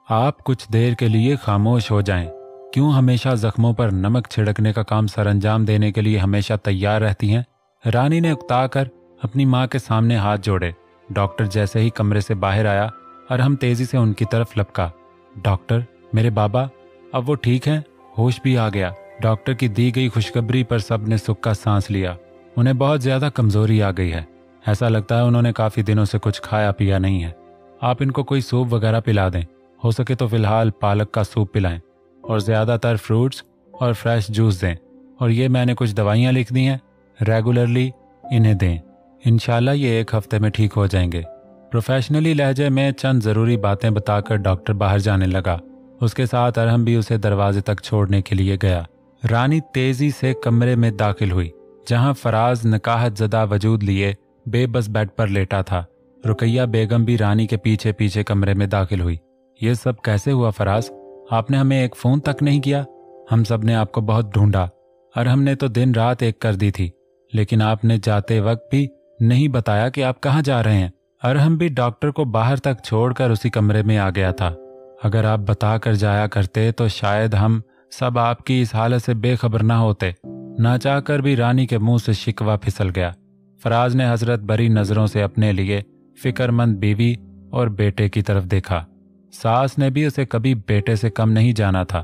आप कुछ देर के लिए खामोश हो जाएं। क्यों हमेशा जख्मों पर नमक छिड़कने का काम सरंजाम देने के लिए हमेशा तैयार रहती हैं? रानी ने उकताकर अपनी माँ के सामने हाथ जोड़े। डॉक्टर जैसे ही कमरे से बाहर आया, अरहम तेजी से उनकी तरफ लपका। डॉक्टर, मेरे बाबा अब वो ठीक हैं? होश भी आ गया। डॉक्टर की दी गई खुशखबरी पर सबने सुख का सांस लिया। उन्हें बहुत ज्यादा कमजोरी आ गई है। ऐसा लगता है उन्होंने काफी दिनों से कुछ खाया पिया नहीं है। आप इनको कोई सूप वगैरह पिला दें। हो सके तो फिलहाल पालक का सूप पिलाएं और ज्यादातर फ्रूट्स और फ्रेश जूस दें। और ये मैंने कुछ दवाइयाँ लिख दी हैं, रेगुलरली इन्हें दें। इंशाल्लाह ये एक हफ्ते में ठीक हो जाएंगे। प्रोफेशनली लहजे में चंद जरूरी बातें बताकर डॉक्टर बाहर जाने लगा। उसके साथ अरहम भी उसे दरवाजे तक छोड़ने के लिए गया। रानी तेजी से कमरे में दाखिल हुई, जहां फराज नकाहत ज़दा वजूद लिए बेबस बेड पर लेटा था। रुकैया बेगम भी रानी के पीछे पीछे कमरे में दाखिल हुई। ये सब कैसे हुआ फराज? आपने हमें एक फोन तक नहीं किया। हम सब ने आपको बहुत ढूंढा और हमने तो दिन रात एक कर दी थी, लेकिन आपने जाते वक्त भी नहीं बताया कि आप कहाँ जा रहे हैं। और हम भी डॉक्टर को बाहर तक छोड़कर उसी कमरे में आ गया था। अगर आप बता कर जाया करते तो शायद हम सब आपकी इस हालत से बेखबर ना होते। ना चाहकर भी रानी के मुंह से शिकवा फिसल गया। फराज ने हसरत भरी नजरों से अपने लिए फिक्रमंद बीवी और बेटे की तरफ देखा। सास ने भी उसे कभी बेटे से कम नहीं जाना था।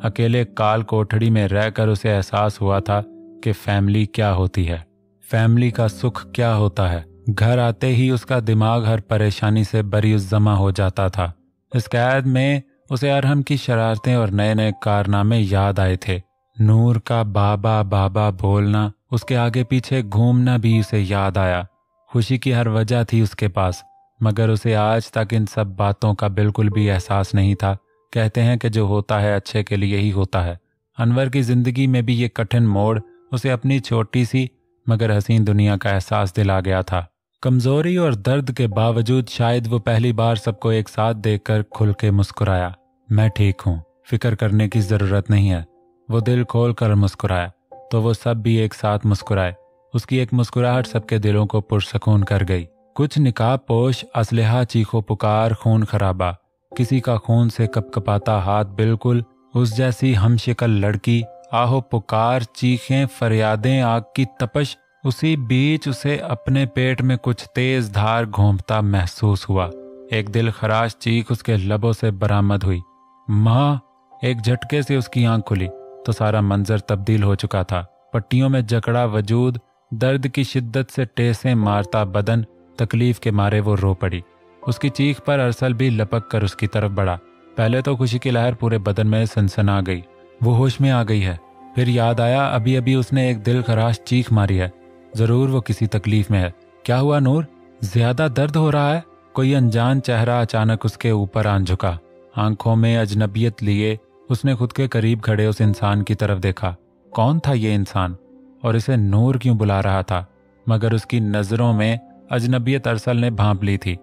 अकेले काल कोठड़ी में रहकर उसे एहसास हुआ था कि फैमिली क्या होती है, फैमिली का सुख क्या होता है। घर आते ही उसका दिमाग हर परेशानी से बरियुस जमा हो जाता था। इस कैद में उसे अरहम की शरारतें और नए नए कारनामे याद आए थे। नूर का बाबा बाबा बोलना, उसके आगे पीछे घूमना भी उसे याद आया। खुशी की हर वजह थी उसके पास, मगर उसे आज तक इन सब बातों का बिल्कुल भी एहसास नहीं था। कहते हैं कि जो होता है अच्छे के लिए ही होता है। अनवर की जिंदगी में भी ये कठिन मोड़ उसे अपनी छोटी सी मगर हसीन दुनिया का एहसास दिला गया था। कमजोरी और दर्द के बावजूद शायद वो पहली बार सबको एक साथ देखकर खुल के मुस्कुराया। मैं ठीक हूँ, फिक्र करने की जरूरत नहीं है। वो दिल खोल कर मुस्कुराया तो वो सब भी एक साथ मुस्कुराए। उसकी एक मुस्कुराहट सबके दिलों को पुरसकून कर गई। कुछ निकाब पोश, असलहा, चीखो पुकार, खून खराबा, किसी का खून से कपकपाता हाथ, बिल्कुल उस जैसी हमशक्ल लड़की, आहो पुकार, चीखें, फरियादें, आग की तपश। उसी बीच उसे अपने पेट में कुछ तेज धार घोंपता महसूस हुआ। एक दिल खराश चीख उसके लबों से बरामद हुई, माँ। एक झटके से उसकी आंख खुली तो सारा मंजर तब्दील हो चुका था। पट्टियों में जकड़ा वजूद, दर्द की शिद्दत से टेसें मारता बदन, तकलीफ के मारे वो रो पड़ी। उसकी चीख पर अरसल भी लपक कर उसकी तरफ बढ़ा। पहले तो खुशी की लहर पूरे बदन में सनसना गई। वो होश में आ गई है। फिर याद आया अभी अभी उसने एक दिल खराश चीख मारी है। जरूर वो किसी तकलीफ में है। क्या हुआ नूर, ज्यादा दर्द हो रहा है? कोई अनजान चेहरा अचानक उसके ऊपर आन झुका। आंखों में अजनबियत लिए उसने खुद के करीब खड़े उस इंसान की तरफ देखा। कौन था ये इंसान और इसे नूर क्यों बुला रहा था? मगर उसकी नजरों में अजनबियत अरसल ने भांप ली थी।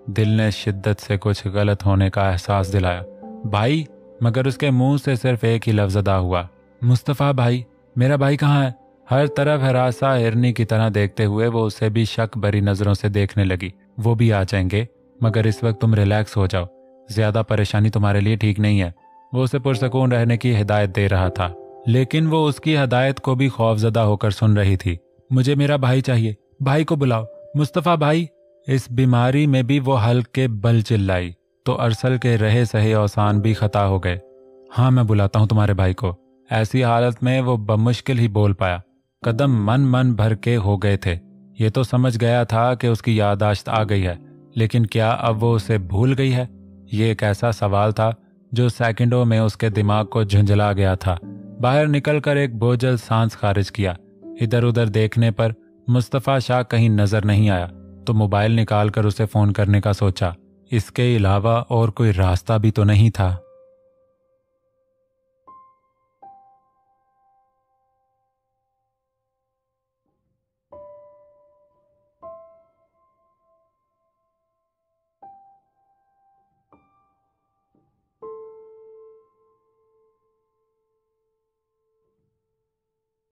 दिल ने शिद्दत से कुछ गलत होने का एहसास दिलाया। भाई, मगर उसके मुंह से सिर्फ एक ही लफ्ज अदा हुआ, मुस्तफ़ा भाई। मेरा भाई कहाँ है? हर तरफ हरासा हिरनी की तरह देखते हुए वो उसे भी शक भरी नजरों से देखने लगी। वो भी आ जाएंगे, मगर इस वक्त तुम रिलैक्स हो जाओ, ज्यादा परेशानी तुम्हारे लिए ठीक नहीं है। वो उसे पुरसकून रहने की हिदायत दे रहा था, लेकिन वो उसकी हिदायत को भी खौफजदा होकर सुन रही थी। मुझे मेरा भाई चाहिए, भाई को बुलाओ, मुस्तफ़ा भाई। इस बीमारी में भी वो हल्के बल चिल्लाई तो अरसल के रहे सहे औसान भी खता हो गए। हाँ, मैं बुलाता हूँ तुम्हारे भाई को। ऐसी हालत में वो बमुश्किल ही बोल पाया। कदम मन मन भर के हो गए थे। ये तो समझ गया था कि उसकी याददाश्त आ गई है, लेकिन क्या अब वो उसे भूल गई है? ये एक ऐसा सवाल था जो सेकंडों में उसके दिमाग को झुंझला गया था। बाहर निकलकर एक बोझल सांस खारिज किया। इधर उधर देखने पर मुस्तफ़ा शाह कहीं नजर नहीं आया तो मोबाइल निकालकर उसे फोन करने का सोचा। इसके अलावा और कोई रास्ता भी तो नहीं था।